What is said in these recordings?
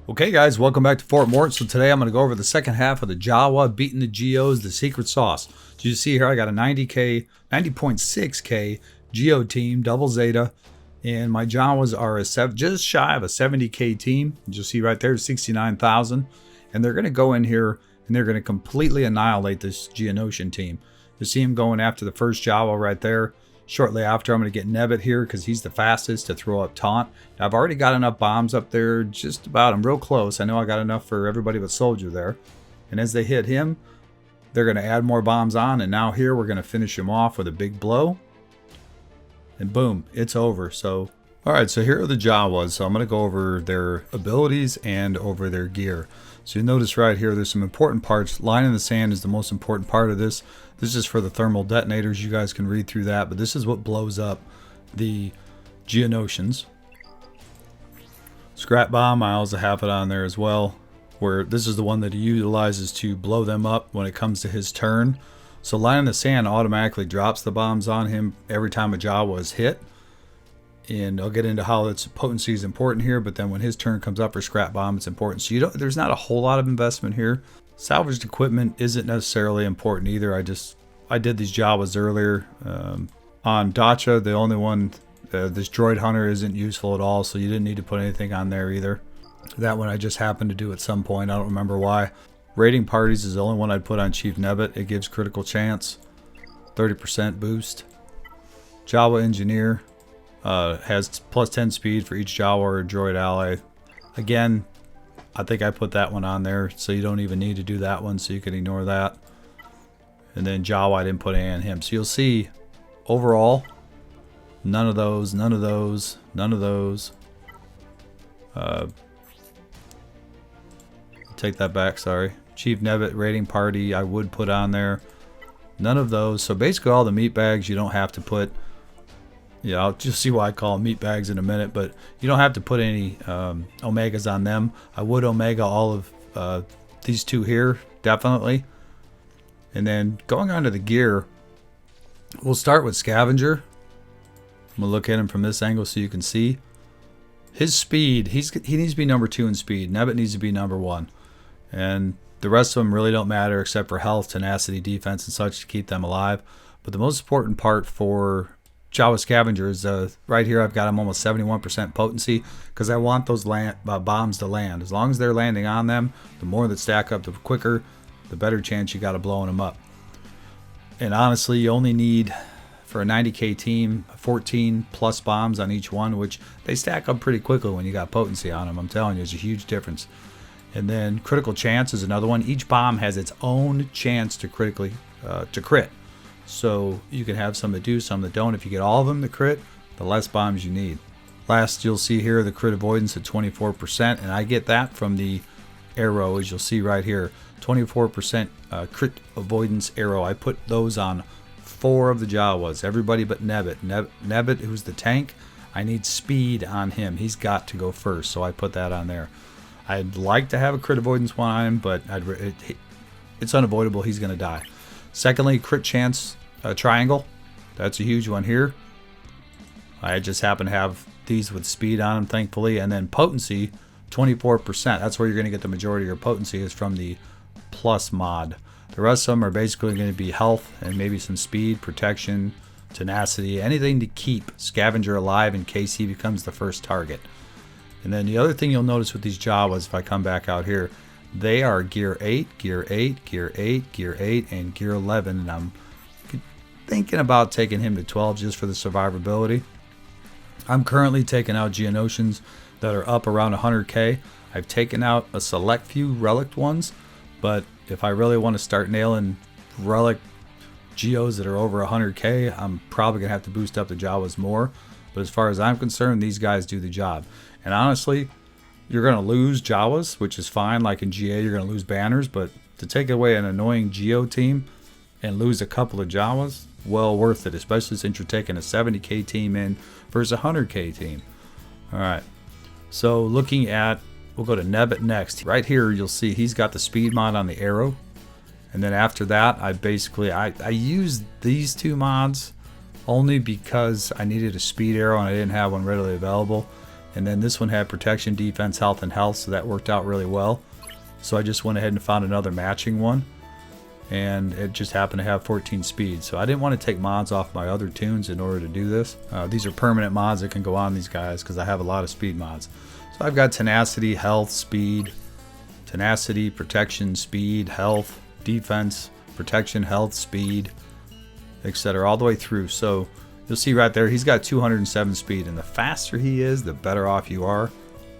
Okay guys, welcome back to Fort Mort. So today I'm going to go over the second half of the Jawa, beating the Geos, the secret sauce. So you see here I got a 90.6k Geo team, double Zeta, and my Jawas are just shy of a 70k team. You'll see right there 69,000, and they're going to go in here and they're going to completely annihilate this Geonosian team. You see him going after the first Jawa right there. Shortly after, I'm going to get Nebbit here because he's the fastest to throw up taunt. I've already got enough bombs up there, just about. I'm real close. I know I got enough for everybody but Soldier there. And as they hit him, they're going to add more bombs on. And now here we're going to finish him off with a big blow. And boom, it's over. So, alright, so here are the Jawas. So I'm going to go over their abilities and over their gear. So you notice right here, there's some important parts. Line in the sand is the most important part of this. This is for the thermal detonators. You guys can read through that, but this is what blows up the Geonosians. Scrap bomb, I also have it on there as well, where this is the one that he utilizes to blow them up when it comes to his turn. So line in the sand automatically drops the bombs on him every time a Jawa is hit. And I'll get into how its potency is important here, but then when his turn comes up for scrap bomb, it's important. So there's not a whole lot of investment here. Salvaged equipment isn't necessarily important either. I did these Jawas earlier. On Dacha, the only one, this droid hunter isn't useful at all, so you didn't need to put anything on there either. That one I just happened to do at some point. I don't remember why. Raiding parties is the only one I'd put on Chief Nebbit. It gives critical chance, 30% boost. Jawa engineer has plus 10 speed for each Jawa or droid ally. Again, I think I put that one on there, so you don't even need to do that one, so you can ignore that. And then Jawa, I didn't put any on him. So you'll see, overall, none of those, none of those, none of those. Take that back, sorry. Chief Nebbit raiding party, I would put on there. None of those. So basically all the meat bags you don't have to put. Yeah, I'll just see why I call them meat bags in a minute, but you don't have to put any omegas on them. I would omega all of these two here, definitely. And then going on to the gear, we'll start with Scavenger. I'm going to look at him from this angle so you can see. His speed, he needs to be number 2 in speed. Nebbit needs to be number 1. And the rest of them really don't matter except for health, tenacity, defense, and such to keep them alive. But the most important part for Jawa Scavengers, right here I've got them almost 71% potency because I want those bombs to land. As long as they're landing on them, the more that stack up, the quicker, the better chance you got of blowing them up. And honestly, you only need, for a 90k team, 14 plus bombs on each one, which they stack up pretty quickly when you got potency on them. I'm telling you, there's a huge difference. And then critical chance is another one. Each bomb has its own chance to crit. So you can have some that do, some that don't. If you get all of them to crit, the less bombs you need. Last, you'll see here the crit avoidance at 24%, and I get that from the arrow, as you'll see right here. 24% crit avoidance arrow. I put those on 4 of the Jawas, everybody but Nebbit. Nebbit, who's the tank, I need speed on him. He's got to go first, so I put that on there. I'd like to have a crit avoidance one on him, but it's unavoidable. He's going to die. Secondly, crit chance triangle. That's a huge one here. I just happen to have these with speed on them, thankfully. And then potency, 24%. That's where you're going to get the majority of your potency is from the plus mod. The rest of them are basically going to be health and maybe some speed, protection, tenacity, anything to keep Scavenger alive in case he becomes the first target. And then the other thing you'll notice with these Jawas, if I come back out here, they are gear 8, gear 8, gear 8, gear 8, and gear 11. And I'm thinking about taking him to 12 just for the survivability. I'm currently taking out Geonosians that are up around 100k. I've taken out a select few relic ones, but if I really want to start nailing relic Geos that are over 100k, I'm probably going to have to boost up the Jawas more. But as far as I'm concerned, these guys do the job. And honestly, you're going to lose Jawas, which is fine. Like in GA, you're going to lose banners. But to take away an annoying Geo team and lose a couple of Jawas, well worth it. Especially since you're taking a 70k team in versus a 100k team. Alright. So looking at, we'll go to Nebbit next. Right here, you'll see he's got the speed mod on the arrow. And then after that, I used these 2 mods only because I needed a speed arrow and I didn't have one readily available. And then this one had protection, defense, health, and health, so that worked out really well. So I just went ahead and found another matching one, and it just happened to have 14 speed. So I didn't want to take mods off my other tunes in order to do this. These are permanent mods that can go on these guys because I have a lot of speed mods. So I've got tenacity, health, speed, tenacity, protection, speed, health, defense, protection, health, speed, etc. all the way through. So you'll see right there, he's got 207 speed, and the faster he is, the better off you are.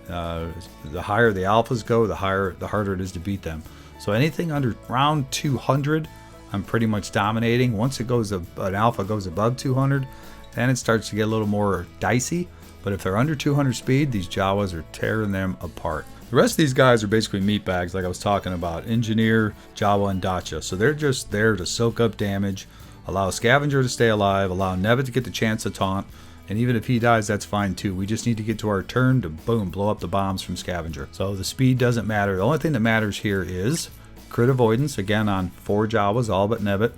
The higher the alphas go, the harder it is to beat them. So anything under around 200, I'm pretty much dominating. Once it goes, an alpha goes above 200, then it starts to get a little more dicey. But if they're under 200 speed, these Jawas are tearing them apart. The rest of these guys are basically meat bags, like I was talking about. Engineer, Jawa, and Dacha. So they're just there to soak up damage, allow Scavenger to stay alive, allow Nebbit to get the chance to taunt, and even if he dies, that's fine too. We just need to get to our turn to, boom, blow up the bombs from Scavenger. So the speed doesn't matter. The only thing that matters here is crit avoidance, again on 4 Jawas, all but Nebbit.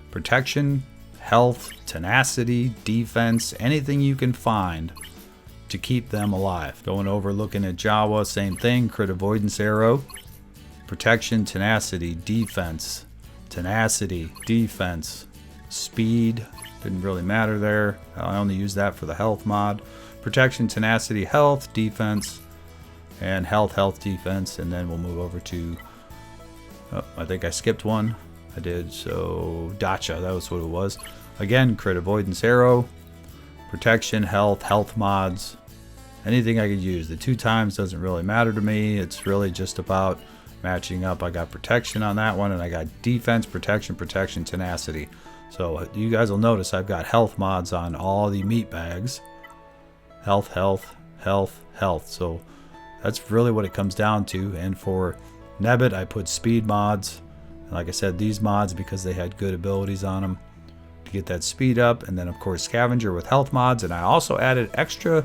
Protection, health, tenacity, defense, anything you can find to keep them alive. Going over, looking at Jawa, same thing, crit avoidance arrow. Protection, tenacity, defense, speed. Didn't really matter there. I only use that for the health mod. Protection, tenacity, health, defense, and health, defense. And then we'll move over to, oh, I think I skipped one. I did, so Dacha, that was what it was. Again, crit avoidance arrow, protection, health mods, anything I could use. The 2 times doesn't really matter to me. It's really just about matching up. I got protection on that one, and I got defense, protection, tenacity. So you guys will notice I've got health mods on all the meat bags. Health. So that's really what it comes down to. And for Nebbit, I put speed mods. And like I said, these mods, because they had good abilities on them to get that speed up. And then of course Scavenger with health mods. And I also added extra,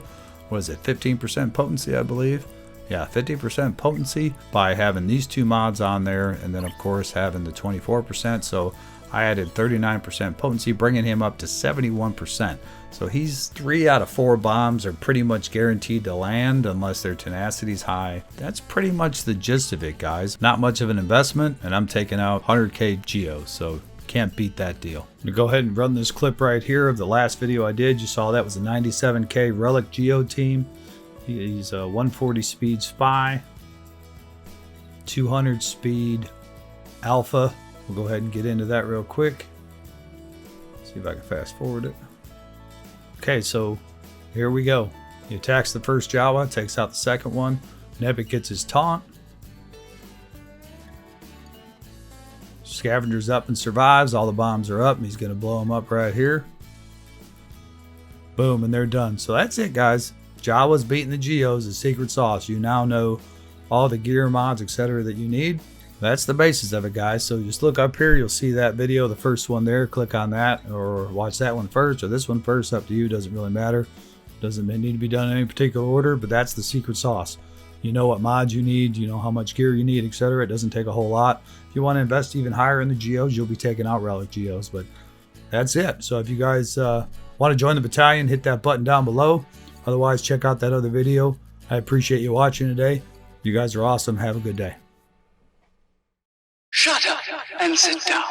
what is it, 15% potency, I believe. Yeah, 50% potency by having these 2 mods on there. And then of course having the 24%. So I added 39% potency, bringing him up to 71%. So he's 3 out of 4 bombs are pretty much guaranteed to land unless their tenacity's high. That's pretty much the gist of it, guys. Not much of an investment, and I'm taking out 100k Geo, so can't beat that deal. I'm gonna go ahead and run this clip right here of the last video I did. You saw that was a 97k Relic Geo team. He's a 140 speed spy, 200 speed alpha. We'll go ahead and get into that real quick. See if I can fast forward it. Okay, so here we go. He attacks the first Jawa, takes out the second one. Nebbit gets his taunt. Scavenger's up and survives. All the bombs are up, and he's going to blow them up right here. Boom, and they're done. So that's it, guys. Jawa's beating the Geos, the secret sauce. You now know all the gear mods, etc. that you need. That's the basis of it, guys. So just look up here, you'll see that video, the first one there. Click on that, or watch that one first, or this one first. Up to you, doesn't really matter. Doesn't need to be done in any particular order, but that's the secret sauce. You know what mods you need, you know how much gear you need, etc. It doesn't take a whole lot. If you want to invest even higher in the Geos, you'll be taking out Relic Geos, but that's it. So if you guys want to join the battalion, hit that button down below. Otherwise, check out that other video. I appreciate you watching today. You guys are awesome. Have a good day. Shut up and sit down.